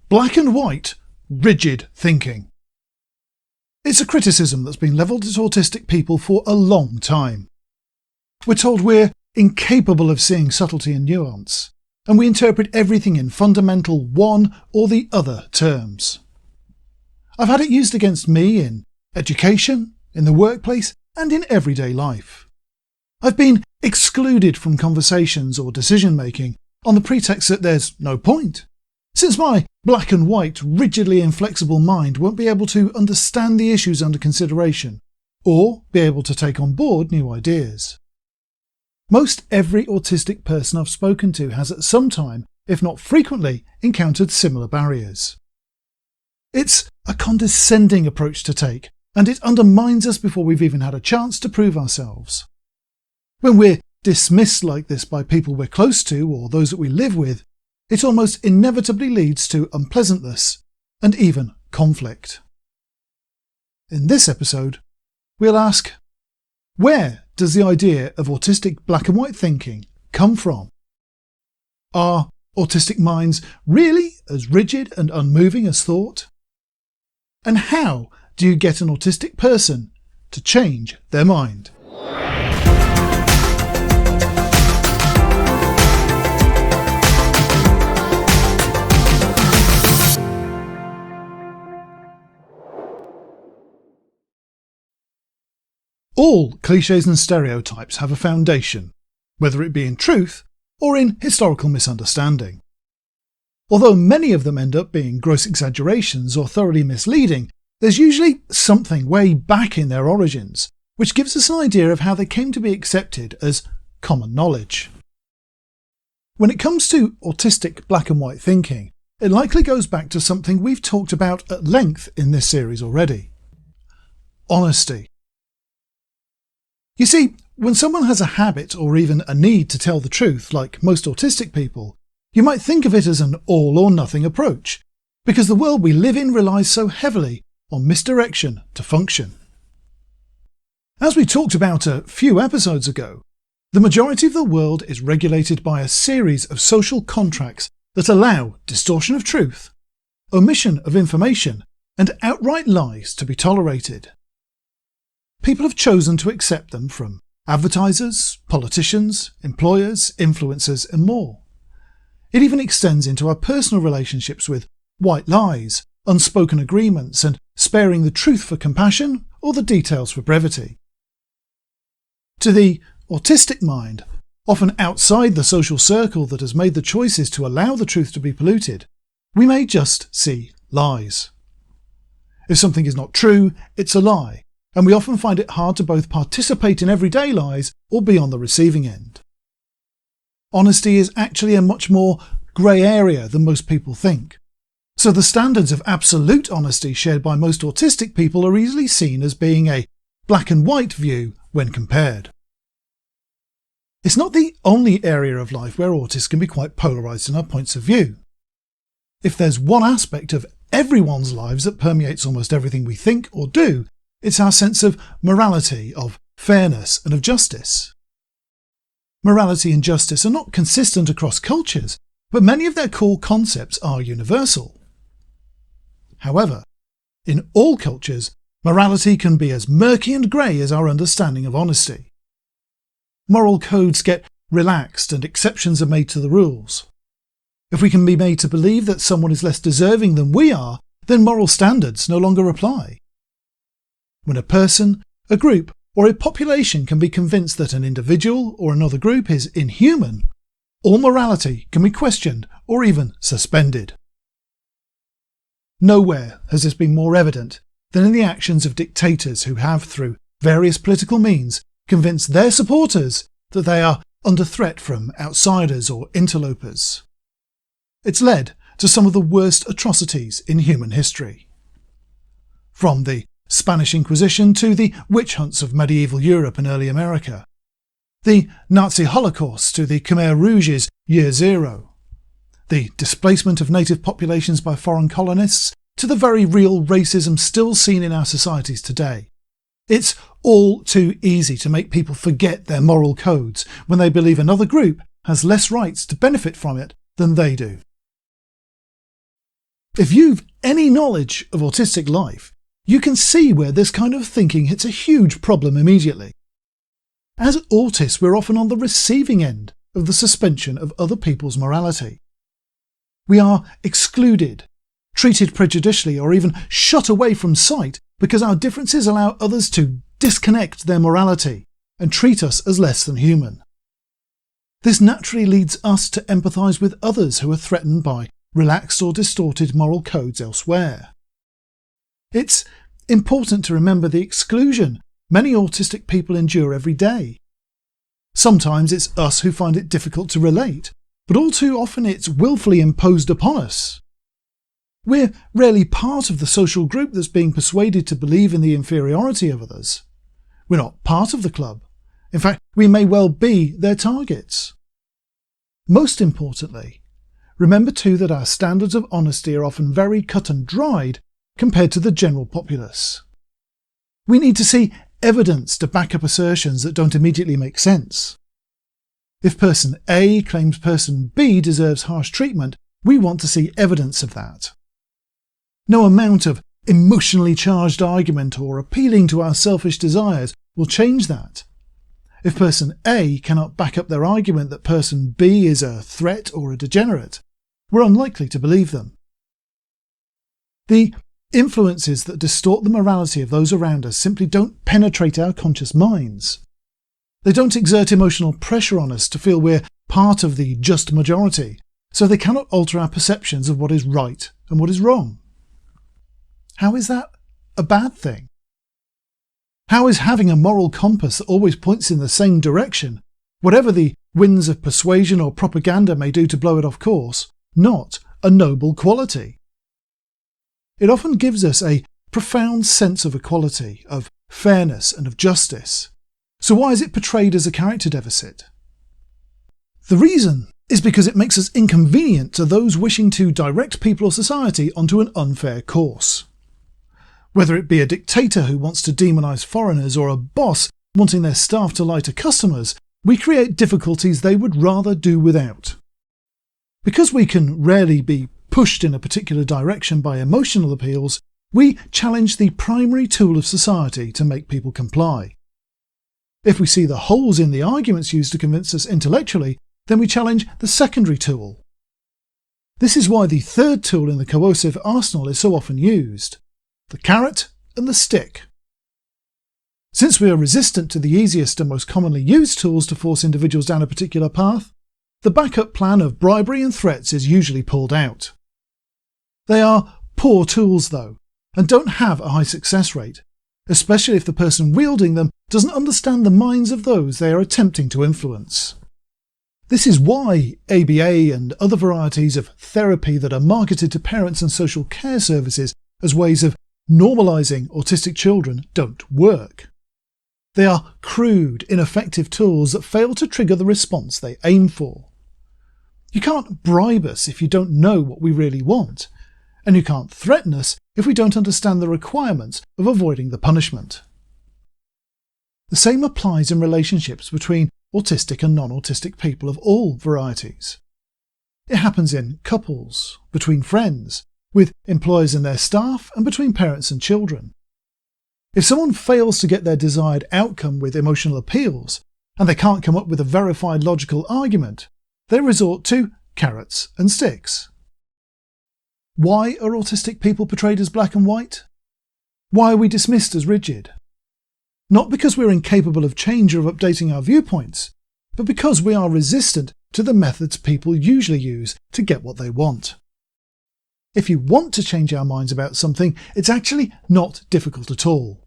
black and white, rigid thinking. It's a criticism that's been levelled at autistic people for a long time. We're told we're incapable of seeing subtlety and nuance, and we interpret everything in fundamental one or the other terms. I've had it used against me in education, in the workplace, and in everyday life. I've been excluded from conversations or decision-making on the pretext that there's no point, since my black and white, rigidly inflexible mind won't be able to understand the issues under consideration, or be able to take on board new ideas. Most every autistic person I've spoken to has at some time, if not frequently, encountered similar barriers. It's a condescending approach to take, and it undermines us before we've even had a chance to prove ourselves. When we're dismissed like this by people we're close to or those that we live with, it almost inevitably leads to unpleasantness and even conflict. In this episode, we'll ask, where does the idea of autistic black and white thinking come from? Are autistic minds really as rigid and unmoving as thought? And how do you get an autistic person to change their mind? All clichés and stereotypes have a foundation, whether it be in truth or in historical misunderstanding. Although many of them end up being gross exaggerations or thoroughly misleading, there's usually something way back in their origins, which gives us an idea of how they came to be accepted as common knowledge. When it comes to autistic black and white thinking, it likely goes back to something we've talked about at length in this series already: honesty. You see, when someone has a habit or even a need to tell the truth, like most autistic people, you might think of it as an all or nothing approach, because the world we live in relies so heavily on misdirection to function. As we talked about a few episodes ago, the majority of the world is regulated by a series of social contracts that allow distortion of truth, omission of information, and outright lies to be tolerated. People have chosen to accept them from advertisers, politicians, employers, influencers, and more. It even extends into our personal relationships with white lies, unspoken agreements, and sparing the truth for compassion or the details for brevity. To the autistic mind, often outside the social circle that has made the choices to allow the truth to be polluted, we may just see lies. If something is not true, it's a lie, and we often find it hard to both participate in everyday lies or be on the receiving end. Honesty is actually a much more grey area than most people think, so the standards of absolute honesty shared by most autistic people are easily seen as being a black and white view when compared. It's not the only area of life where autists can be quite polarised in our points of view. If there's one aspect of everyone's lives that permeates almost everything we think or do, it's our sense of morality, of fairness, and of justice. Morality and justice are not consistent across cultures, but many of their core concepts are universal. However, in all cultures, morality can be as murky and grey as our understanding of honesty. Moral codes get relaxed and exceptions are made to the rules. If we can be made to believe that someone is less deserving than we are, then moral standards no longer apply. When a person, a group, or a population can be convinced that an individual or another group is inhuman, all morality can be questioned or even suspended. Nowhere has this been more evident than in the actions of dictators who have, through various political means, convinced their supporters that they are under threat from outsiders or interlopers. It's led to some of the worst atrocities in human history. From the Spanish Inquisition to the witch hunts of medieval Europe and early America, the Nazi Holocaust to the Khmer Rouge's Year Zero, the displacement of native populations by foreign colonists to the very real racism still seen in our societies today. It's all too easy to make people forget their moral codes when they believe another group has less rights to benefit from it than they do. If you've any knowledge of autistic life, you can see where this kind of thinking hits a huge problem immediately. As autists, we're often on the receiving end of the suspension of other people's morality. We are excluded, treated prejudicially, or even shut away from sight because our differences allow others to disconnect their morality and treat us as less than human. This naturally leads us to empathise with others who are threatened by relaxed or distorted moral codes elsewhere. It's important to remember the exclusion many autistic people endure every day. Sometimes it's us who find it difficult to relate, but all too often it's willfully imposed upon us. We're rarely part of the social group that's being persuaded to believe in the inferiority of others. We're not part of the club. In fact, we may well be their targets. Most importantly, remember too that our standards of honesty are often very cut and dried compared to the general populace. We need to see evidence to back up assertions that don't immediately make sense. If person A claims person B deserves harsh treatment, we want to see evidence of that. No amount of emotionally charged argument or appealing to our selfish desires will change that. If person A cannot back up their argument that person B is a threat or a degenerate, we're unlikely to believe them. The influences that distort the morality of those around us simply don't penetrate our conscious minds. They don't exert emotional pressure on us to feel we're part of the just majority, so they cannot alter our perceptions of what is right and what is wrong. How is that a bad thing? How is having a moral compass that always points in the same direction, whatever the winds of persuasion or propaganda may do to blow it off course, not a noble quality? It often gives us a profound sense of equality, of fairness and of justice. So why is it portrayed as a character deficit? The reason is because it makes us inconvenient to those wishing to direct people or society onto an unfair course. Whether it be a dictator who wants to demonise foreigners or a boss wanting their staff to lie to customers, we create difficulties they would rather do without. Because we can rarely be pushed in a particular direction by emotional appeals, we challenge the primary tool of society to make people comply. If we see the holes in the arguments used to convince us intellectually, then we challenge the secondary tool. This is why the third tool in the coercive arsenal is so often used: the carrot and the stick. Since we are resistant to the easiest and most commonly used tools to force individuals down a particular path, the backup plan of bribery and threats is usually pulled out. They are poor tools though, and don't have a high success rate, especially if the person wielding them doesn't understand the minds of those they are attempting to influence. This is why ABA and other varieties of therapy that are marketed to parents and social care services as ways of normalising autistic children don't work. They are crude, ineffective tools that fail to trigger the response they aim for. You can't bribe us if you don't know what we really want, and you can't threaten us if we don't understand the requirements of avoiding the punishment. The same applies in relationships between autistic and non-autistic people of all varieties. It happens in couples, between friends, with employers and their staff, and between parents and children. If someone fails to get their desired outcome with emotional appeals, and they can't come up with a verified logical argument, they resort to carrots and sticks. Why are autistic people portrayed as black and white? Why are we dismissed as rigid? Not because we're incapable of change or of updating our viewpoints, but because we are resistant to the methods people usually use to get what they want. If you want to change our minds about something, it's actually not difficult at all,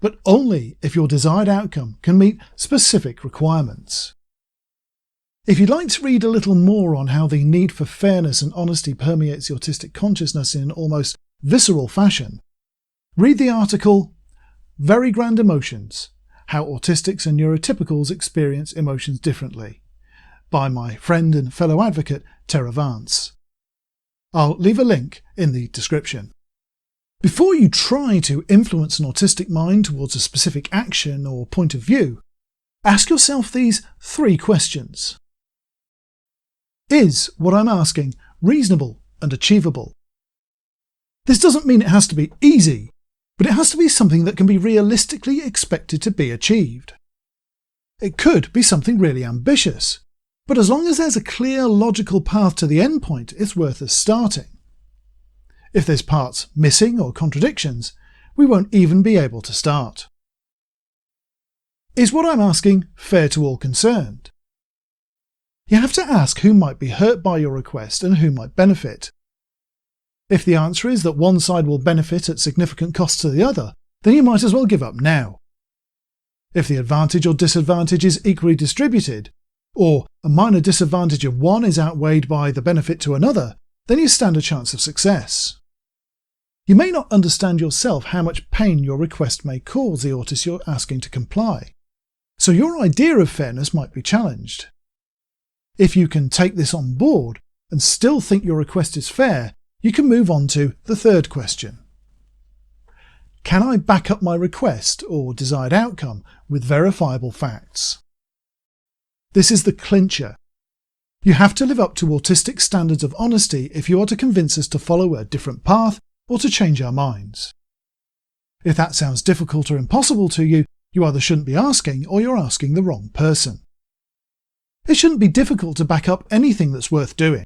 but only if your desired outcome can meet specific requirements. If you'd like to read a little more on how the need for fairness and honesty permeates the autistic consciousness in an almost visceral fashion, read the article Very Grand Emotions: How Autistics and Neurotypicals Experience Emotions Differently by my friend and fellow advocate Terra Vance. I'll leave a link in the description. Before you try to influence an autistic mind towards a specific action or point of view, ask yourself these 3 questions. Is what I'm asking reasonable and achievable? This doesn't mean it has to be easy, but it has to be something that can be realistically expected to be achieved. It could be something really ambitious, but as long as there's a clear, logical path to the endpoint, it's worth us starting. If there's parts missing or contradictions, we won't even be able to start. Is what I'm asking fair to all concerned? You have to ask who might be hurt by your request and who might benefit. If the answer is that one side will benefit at significant cost to the other, then you might as well give up now. If the advantage or disadvantage is equally distributed, or a minor disadvantage of one is outweighed by the benefit to another, then you stand a chance of success. You may not understand yourself how much pain your request may cause the autist you're asking to comply, so your idea of fairness might be challenged. If you can take this on board and still think your request is fair, you can move on to the third question. Can I back up my request or desired outcome with verifiable facts? This is the clincher. You have to live up to autistic standards of honesty if you are to convince us to follow a different path or to change our minds. If that sounds difficult or impossible to you, you either shouldn't be asking or you're asking the wrong person. It shouldn't be difficult to back up anything that's worth doing.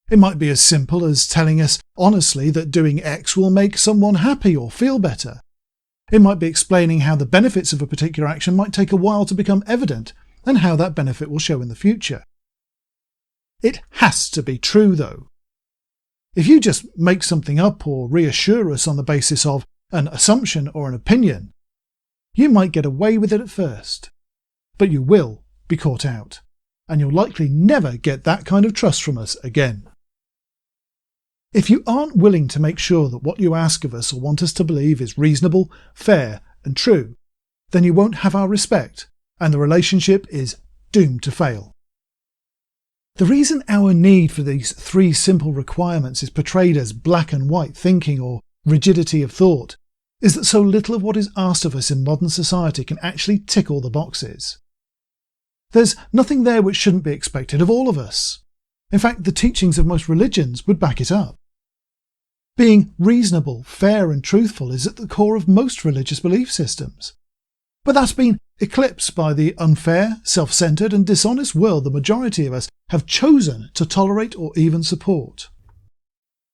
It might be as simple as telling us honestly that doing X will make someone happy or feel better. It might be explaining how the benefits of a particular action might take a while to become evident and how that benefit will show in the future. It has to be true, though. If you just make something up or reassure us on the basis of an assumption or an opinion, you might get away with it at first, but you will be caught out, and you'll likely never get that kind of trust from us again. If you aren't willing to make sure that what you ask of us or want us to believe is reasonable, fair, and true, then you won't have our respect, and the relationship is doomed to fail. The reason our need for these three simple requirements is portrayed as black and white thinking or rigidity of thought is that so little of what is asked of us in modern society can actually tick all the boxes. There's nothing there which shouldn't be expected of all of us. In fact, the teachings of most religions would back it up. Being reasonable, fair and truthful is at the core of most religious belief systems. But that's been eclipsed by the unfair, self-centred and dishonest world the majority of us have chosen to tolerate or even support.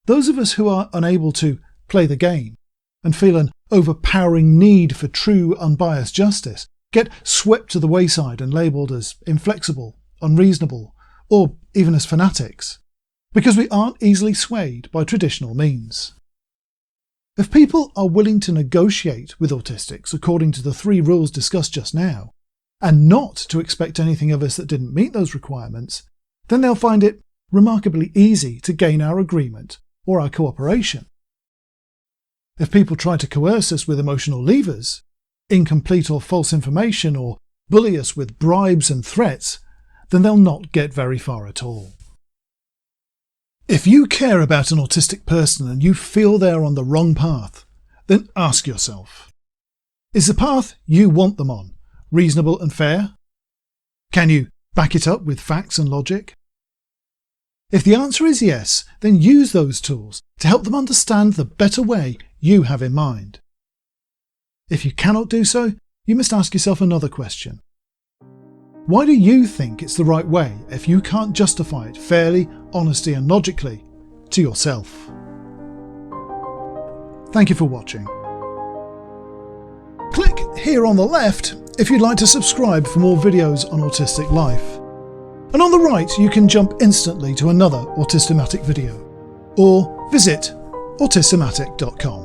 Those of us who are unable to play the game and feel an overpowering need for true, unbiased justice get swept to the wayside and labelled as inflexible, unreasonable, or even as fanatics, because we aren't easily swayed by traditional means. If people are willing to negotiate with autistics according to the three rules discussed just now, and not to expect anything of us that didn't meet those requirements, then they'll find it remarkably easy to gain our agreement or our cooperation. If people try to coerce us with emotional levers, incomplete or false information, or bully us with bribes and threats, then they'll not get very far at all. If you care about an autistic person and you feel they're on the wrong path, then ask yourself, is the path you want them on reasonable and fair? Can you back it up with facts and logic? If the answer is yes, then use those tools to help them understand the better way you have in mind. If you cannot do so, you must ask yourself another question. Why do you think it's the right way if you can't justify it fairly, honestly and logically to yourself? Thank you for watching. Click here on the left if you'd like to subscribe for more videos on autistic life. And on the right you can jump instantly to another Autistamatic video, or visit autistamatic.com.